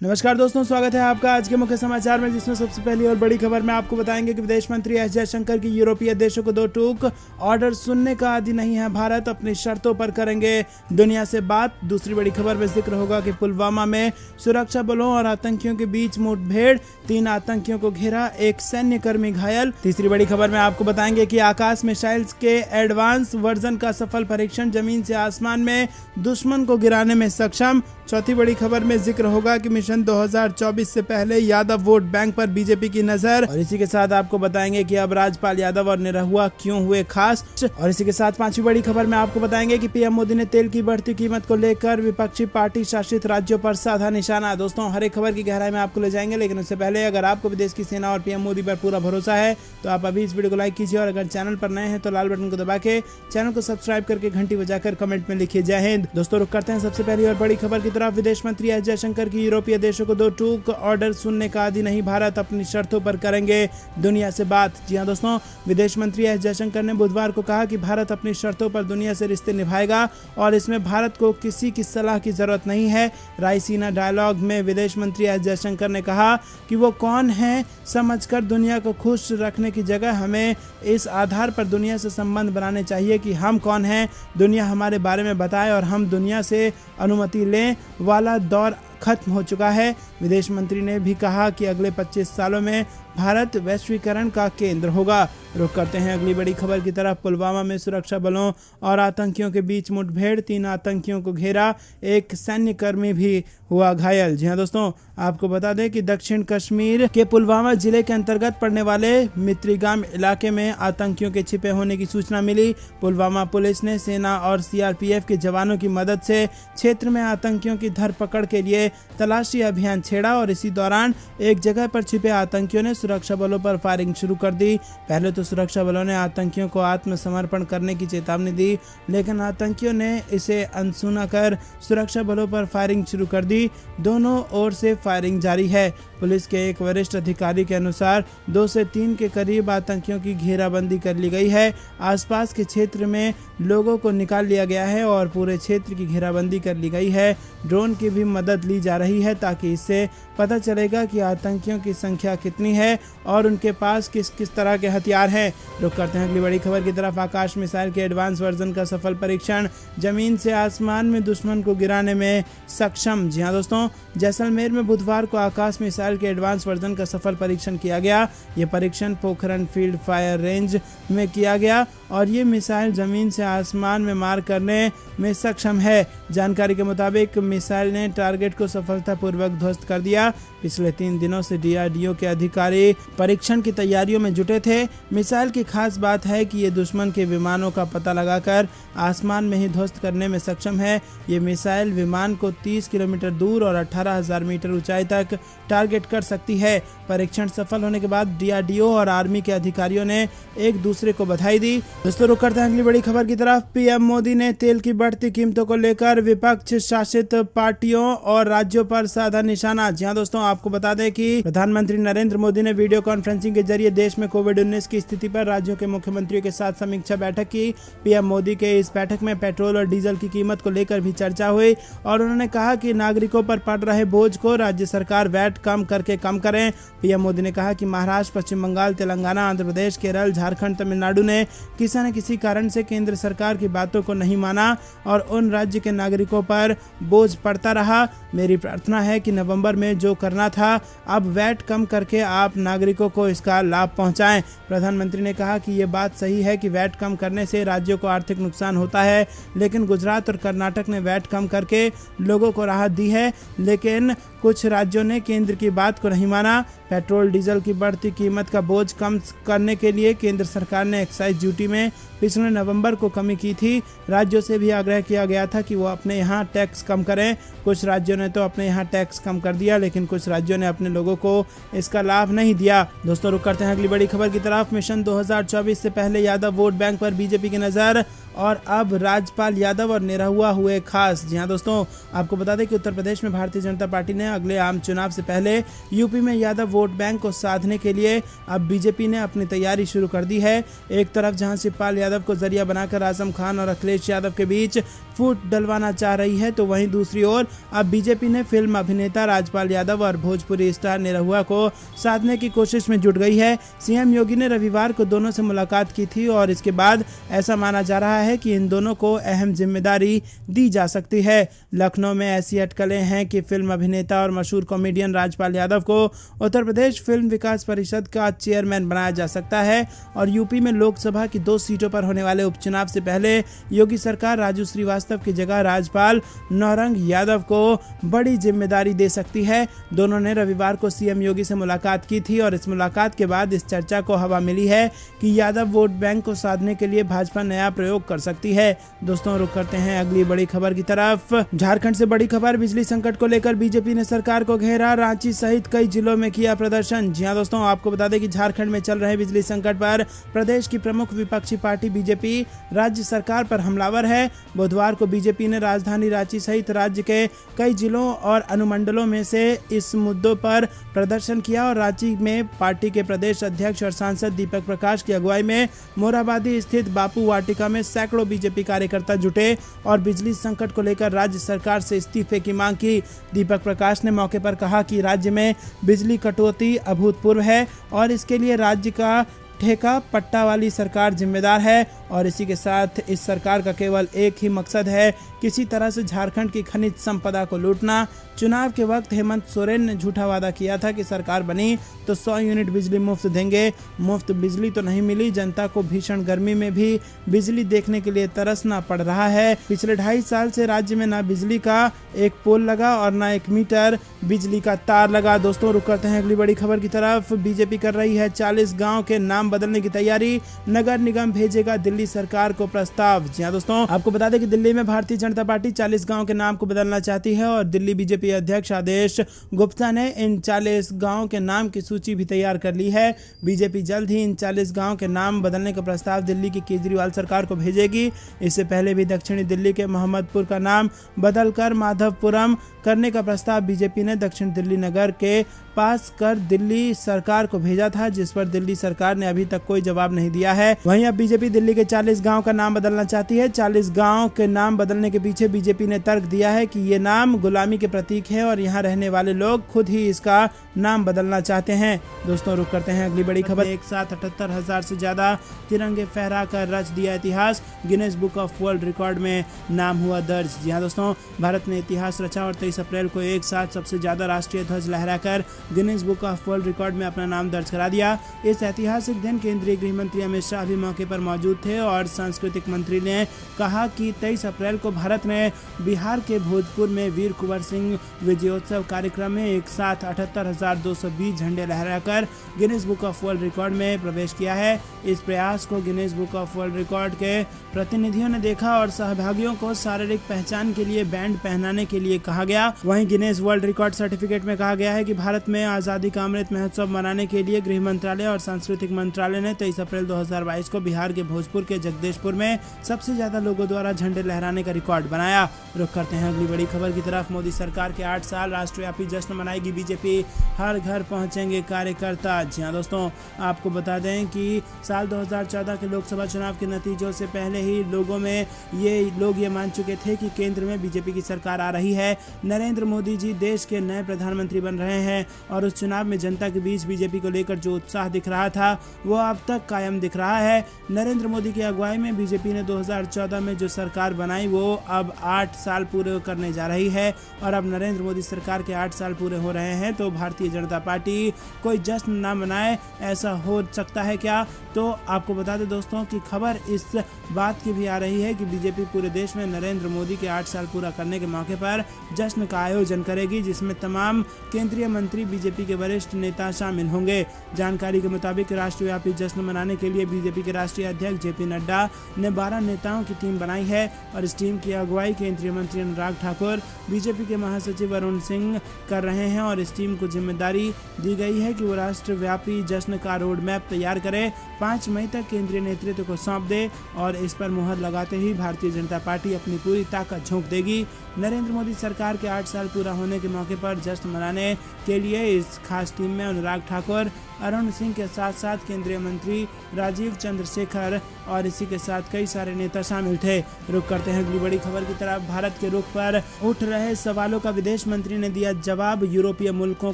नमस्कार दोस्तों, स्वागत है आपका आज के मुख्य समाचार में, जिसमें सबसे पहली और बड़ी खबर में आपको बताएंगे कि विदेश मंत्री एस जयशंकर की यूरोपीय देशों को दो टूक ऑर्डर सुनने का आदि नहीं है भारत, अपनी शर्तों पर करेंगे दुनिया से बात। दूसरी बड़ी खबर में जिक्र होगा कि पुलवामा में सुरक्षा बलों और आतंकियों के बीच मुठभेड़, 3 आतंकियों को घेरा, 1 सैन्य कर्मी घायल। तीसरी बड़ी खबर में आपको बताएंगे कि आकाश मिसाइल्स के एडवांस वर्जन का सफल परीक्षण, जमीन से आसमान में दुश्मन को गिराने में सक्षम। चौथी बड़ी खबर में जिक्र होगा कि मिशन 2024 से पहले यादव वोट बैंक पर बीजेपी की नजर। और इसी के साथ आपको बताएंगे कि अब राजपाल यादव और निरहुआ क्यों हुए खास। और इसी के साथ पांचवी बड़ी खबर में आपको बताएंगे कि पीएम मोदी ने तेल की बढ़ती कीमत को लेकर विपक्षी पार्टी शासित राज्यों पर साधा निशाना। दोस्तों, हर एक खबर की गहराई में आपको ले जाएंगे, लेकिन उससे पहले अगर आपको विदेश की सेना और पीएम मोदी पर पूरा भरोसा है तो आप अभी इस वीडियो को लाइक कीजिए, और अगर चैनल पर नए हैं तो लाल बटन को दबा के चैनल को सब्सक्राइब करके घंटी बजाकर कमेंट में लिखिए जय हिंद। दोस्तों, रुक करते हैं सबसे पहली और बड़ी खबर की तरफ। विदेश मंत्री एस जयशंकर की यूरोपीय देशों को दो टूक ऑर्डर सुनने का आदि नहीं भारत, अपनी शर्तों पर करेंगे दुनिया से बात। जी हां दोस्तों, विदेश मंत्री एस जयशंकर ने बुधवार को कहा कि भारत अपनी शर्तों पर दुनिया से रिश्ते निभाएगा और इसमें भारत को किसी की सलाह की जरूरत नहीं है। रायसीना डायलॉग में विदेश मंत्री एस जयशंकर ने कहा कि वो कौन है समझकर दुनिया को खुश रखने की जगह हमें इस आधार पर दुनिया से संबंध बनाने चाहिए कि हम कौन हैं, दुनिया हमारे बारे में बताए और हम दुनिया से अनुमति लें वाला दौर खत्म हो चुका है। विदेश मंत्री ने भी कहा कि अगले 25 सालों में भारत वैश्वीकरण का केंद्र होगा। रुक करते हैं अगली बड़ी खबर की तरफ। पुलवामा में सुरक्षा बलों और आतंकियों के बीच मुठभेड़, 3 आतंकियों को घेरा, 1 सैन्य कर्मी भी हुआ घायल। जी हां दोस्तों, आपको बता दें कि दक्षिण कश्मीर के पुलवामा जिले के अंतर्गत पड़ने वाले मित्रीगाम इलाके में आतंकियों के छिपे होने की सूचना मिली। पुलवामा पुलिस ने सेना और सीआरपीएफ के जवानों की मदद से क्षेत्र में आतंकियों की धरपकड़ के लिए तलाशी अभियान छेड़ा, और इसी दौरान एक जगह पर छिपे आतंकियों ने सुरक्षा बलों पर फायरिंग शुरू कर दी। पहले तो सुरक्षा बलों ने आतंकियों को आत्मसमर्पण करने की चेतावनी दी, लेकिन आतंकियों ने इसे अनसुना कर सुरक्षा बलों पर फायरिंग शुरू कर दी। दोनों ओर से फायरिंग जारी है। पुलिस के एक वरिष्ठ अधिकारी के अनुसार 2 से 3 के करीब आतंकियों की घेराबंदी कर ली गई है। आसपास के क्षेत्र में लोगों को निकाल लिया गया है और पूरे क्षेत्र की घेराबंदी कर ली गई है। ड्रोन की भी मदद ली जा रही है ताकि इससे पता चलेगा कि आतंकियों की संख्या कितनी है और उनके पास किस किस तरह के हथियार हैं। रुक करते हैं अगली बड़ी खबर की तरफ। आकाश मिसाइल के एडवांस वर्जन का सफल परीक्षण, जमीन से आसमान में दुश्मन को गिराने में सक्षम। जी हां दोस्तों, जैसलमेर में बुधवार को आकाश मिसाइल के एडवांस वर्जन का सफल परीक्षण किया गया। यह परीक्षण पोखरण फील्ड फायर रेंज में किया गया और ये मिसाइल जमीन से आसमान में मार करने में सक्षम है। जानकारी के मुताबिक मिसाइल ने टारगेट को सफलतापूर्वक ध्वस्त कर दिया। पिछले 3 दिनों से डीआरडीओ के अधिकारी परीक्षण की तैयारियों में जुटे थे। मिसाइल की खास बात है कि ये दुश्मन के विमानों का पता लगाकर आसमान में ही ध्वस्त करने में सक्षम है। ये मिसाइल विमान को 30 किलोमीटर दूर और 18,000 मीटर ऊंचाई तक टारगेट कर सकती है। परीक्षण सफल होने के बाद डीआरडीओ और आर्मी के अधिकारियों ने एक दूसरे को बधाई दी। दोस्तों, रुक करते हैं अगली बड़ी खबर की तरफ। पीएम मोदी ने तेल की बढ़ती कीमतों को लेकर विपक्ष शासित पार्टियों और राज्यों पर साधा निशाना। जी हां दोस्तों, आपको बता दें कि प्रधानमंत्री नरेंद्र मोदी ने वीडियो कॉन्फ्रेंसिंग के जरिए देश में कोविड-19 की स्थिति पर राज्यों के मुख्यमंत्रियों के साथ समीक्षा बैठक की। पीएम मोदी के इस बैठक में पेट्रोल और डीजल की कीमत को लेकर भी चर्चा हुई और उन्होंने कहा कि नागरिकों पर पड़ रहे बोझ को राज्य सरकार वैट कम करके कम करें। पीएम मोदी ने कहा कि महाराष्ट्र, पश्चिम बंगाल, तेलंगाना, आंध्र प्रदेश, केरल, झारखंड, तमिलनाडु ने किसी न किसी कारण से केंद्र सरकार की बातों को नहीं माना और उन राज्य के नागरिकों पर बोझ पड़ता रहा। मेरी प्रार्थना है कि नवंबर में जो करना था अब वैट कम करके आप नागरिकों को इसका लाभ पहुंचाएं। प्रधानमंत्री ने कहा कि ये बात सही है कि वैट कम करने से राज्यों को आर्थिक नुकसान होता है, लेकिन गुजरात और कर्नाटक ने वैट कम करके लोगों को राहत दी है, लेकिन कुछ राज्यों ने केंद्र की बात को नहीं माना। पेट्रोल डीजल की बढ़ती कीमत का बोझ कम करने के लिए केंद्र सरकार ने एक्साइज ड्यूटी में पिछले नवंबर को कमी की थी। राज्यों से भी आग्रह किया गया था कि वो अपने यहाँ टैक्स कम करें। कुछ राज्यों ने तो अपने यहाँ टैक्स कम कर दिया, लेकिन कुछ राज्यों ने अपने लोगों को इसका लाभ नहीं दिया। दोस्तों, रुक करते हैं अगली बड़ी खबर की तरफ। मिशन 2024 से पहले यादव वोट बैंक पर बीजेपी की नजर। और अब राजपाल यादव और निरहुआ हुए खास। जी हाँ दोस्तों, आपको बता दें कि उत्तर प्रदेश में भारतीय जनता पार्टी ने अगले आम चुनाव से पहले यूपी में यादव वोट बैंक को साधने के लिए अब बीजेपी ने अपनी तैयारी शुरू कर दी है। एक तरफ जहां शिवपाल यादव को जरिया बनाकर आजम खान और अखिलेश यादव के बीच फूट डलवाना चाह रही है, तो वहीं दूसरी ओर अब बीजेपी ने फिल्म अभिनेता राजपाल यादव और भोजपुरी स्टार निरहुआ को साधने की कोशिश में जुट गई है। सीएम योगी ने रविवार को दोनों से मुलाकात की थी और इसके बाद ऐसा माना जा रहा है कि इन दोनों को अहम जिम्मेदारी दी जा सकती है। लखनऊ में ऐसी अटकलें हैं कि फिल्म अभिनेता और मशहूर कॉमेडियन राजपाल यादव को उत्तर प्रदेश फिल्म विकास परिषद का चेयरमैन बनाया जा सकता है और यूपी में लोकसभा की 2 सीटों पर होने वाले उपचुनाव से पहले योगी सरकार राजू श्रीवास्तव की जगह राजपाल नौरंग यादव को बड़ी जिम्मेदारी दे सकती है। दोनों ने रविवार को सीएम योगी से मुलाकात की थी और इस मुलाकात के बाद इस चर्चा को हवा मिली है कि यादव वोट बैंक को साधने के लिए भाजपा नया प्रयोग कर सकती है। दोस्तों, रुक करते हैं अगली बड़ी खबर की तरफ। झारखंड से बड़ी खबर, बिजली संकट को लेकर बीजेपी ने सरकार को घेरा, रांची सहित कई जिलों में किया प्रदर्शन। जी हां दोस्तों, आपको बता दें कि झारखंड में चल रहे बिजली संकट पर प्रदेश की प्रमुख विपक्षी पार्टी बीजेपी राज्य सरकार पर हमलावर है। बुधवार को बीजेपी ने राजधानी रांची सहित राज्य के कई जिलों और अनुमंडलों में से इस मुद्दों पर प्रदर्शन किया और रांची में पार्टी के प्रदेश अध्यक्ष और सांसद दीपक प्रकाश की अगुवाई में मोरहाबादी स्थित बापू वाटिका में सैकड़ों बीजेपी कार्यकर्ता जुटे और बिजली संकट को लेकर राज्य सरकार से इस्तीफे की मांग की। दीपक प्रकाश ने मौके पर कहा कि राज्य में बिजली कटौती अभूतपूर्व है और इसके लिए राज्य का ठेका पट्टा वाली सरकार जिम्मेदार है और इसी के साथ इस सरकार का केवल एक ही मकसद है, किसी तरह से झारखंड की खनिज संपदा को लूटना। चुनाव के वक्त हेमंत सोरेन ने झूठा वादा किया था कि सरकार बनी तो 100 यूनिट बिजली मुफ्त देंगे। मुफ्त बिजली तो नहीं मिली, जनता को भीषण गर्मी में भी बिजली देखने के लिए तरसना पड़ रहा है। पिछले 2.5 साल से राज्य में ना बिजली का एक पोल लगा और ना 1 मीटर बिजली का तार लगा। दोस्तों, रुक करते हैं अगली बड़ी खबर की तरफ। बीजेपी कर रही है 40 गाँव के नाम बदलने की तैयारी, नगर निगम भेजेगा दिल्ली सरकार को प्रस्ताव। जी हाँ दोस्तों, आपको बता दें कि दिल्ली में भारतीय जनता पार्टी 40 गांव के नाम को बदलना चाहती है और दिल्ली बीजेपी अध्यक्ष आदेश गुप्ता ने इन 40 गांव के नाम की सूची भी तैयार कर ली है। बीजेपी जल्द ही इन 40 गांव के नाम बदलने का प्रस्ताव दिल्ली की केजरीवाल सरकार को भेजेगी। इससे पहले भी दक्षिणी दिल्ली के मोहम्मदपुर का नाम बदलकर माधवपुरम करने का प्रस्ताव बीजेपी ने दक्षिण दिल्ली नगर के पास कर दिल्ली सरकार को भेजा था, जिस पर दिल्ली सरकार ने अभी तक कोई जवाब नहीं दिया है। वहीं अब बीजेपी दिल्ली के 40 गांव का नाम बदलना चाहती है। 40 गांव के नाम बदलने के पीछे बीजेपी ने तर्क दिया है कि ये नाम गुलामी के प्रतीक है और यहाँ रहने वाले लोग खुद ही इसका नाम बदलना चाहते हैं। दोस्तों, रुक करते हैं अगली बड़ी खबर। एक साथ 78,000 से ज्यादा तिरंगे फहरा कर रच दिया इतिहास, Guinness book of world record में नाम हुआ दर्ज। जी हाँ दोस्तों, भारत ने इतिहास रचा और 23 अप्रैल को एक साथ सबसे ज्यादा राष्ट्रीय ध्वज लहराकर Guinness book of world record में अपना नाम दर्ज करा दिया। इस ऐतिहासिक दिन केंद्रीय गृह मंत्री अमित शाह भी मौके पर मौजूद थे और सांस्कृतिक मंत्री ने कहा कि 23 अप्रैल को भारत ने बिहार के भोजपुर में वीर कुंवर सिंह विजयोत्सव कार्यक्रम में एक साथ 78,220 झंडे लहराकर Guinness book of world record में प्रवेश किया है। इस प्रयास को Guinness book of world record के प्रतिनिधियों ने देखा और सहभागियों को शारीरिक पहचान के लिए बैंड पहनाने के लिए कहा गया। वहीं गिनेस वर्ल्ड रिकॉर्ड सर्टिफिकेट में कहा गया है कि भारत में आजादी का अमृत महोत्सव मनाने के लिए गृह मंत्रालय और सांस्कृतिक मंत्रालय ने 23 अप्रैल 2022 को बिहार के भोजपुर के जगदीशपुर में सबसे ज्यादा लोगों द्वारा झंडे लहराने का रिकॉर्ड बनाया। रुख करते हैं अगली बड़ी खबर की तरफ। मोदी सरकार के 8 साल राष्ट्रव्यापी जश्न मनाएगी बीजेपी, हर घर पहुंचेंगे कार्यकर्ता। जी हाँ दोस्तों, आपको बता दें कि साल 2014 के लोकसभा चुनाव के नतीजों से पहले ही लोग ये मान चुके थे कि केंद्र में बीजेपी की सरकार आ रही है। नरेंद्र मोदी जी देश के नए प्रधानमंत्री बन रहे हैं और उस चुनाव में जनता के बीच बीजेपी को लेकर जो उत्साह दिख रहा था वो अब तक कायम दिख रहा है। नरेंद्र मोदी की अगुवाई में बीजेपी ने 2014 में जो सरकार बनाई वो अब 8 साल पूरे करने जा रही है और अब नरेंद्र मोदी सरकार के 8 साल पूरे हो रहे हैं तो भारतीय जनता पार्टी कोई जश्न ना मनाए, ऐसा हो सकता है क्या? तो आपको बता दें दोस्तों कि खबर इस बात की भी आ रही है कि बीजेपी पूरे देश में नरेंद्र मोदी के 8 साल पूरा करने के मौके पर जश्न का आयोजन करेगी, जिसमें तमाम केंद्रीय मंत्री, बीजेपी के वरिष्ठ नेता शामिल होंगे। जानकारी के मुताबिक राष्ट्रव्यापी जश्न मनाने के लिए बीजेपी के राष्ट्रीय अध्यक्ष जेपी जेपी नड्डा ने 12 नेताओं की टीम बनाई है और इस टीम की अगुवाई केंद्रीय मंत्री अनुराग ठाकुर, बीजेपी के महासचिव अरुण सिंह कर रहे हैं और इस टीम को जिम्मेदारी दी गई है कि वो राष्ट्रव्यापी जश्न का रोड मैप तैयार करे, 5 मई तक केंद्रीय नेतृत्व को सौंप दे और इस पर मुहर लगाते ही भारतीय जनता पार्टी अपनी पूरी ताकत झोंक देगी। नरेंद्र मोदी सरकार के 8 साल पूरा होने के मौके पर जश्न मनाने के लिए इस खास टीम में अनुराग ठाकुर, अरुण सिंह के साथ साथ केंद्रीय मंत्री राजीव चंद्रशेखर और इसी के साथ कई सारे नेता शामिल थे। रुक करते हैं अगली बड़ी खबर की तरफ। भारत के रुख पर उठ रहे सवालों का विदेश मंत्री ने दिया जवाब, यूरोपीय मुल्कों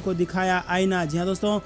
को दिखाया आईना। जी हाँ दोस्तों,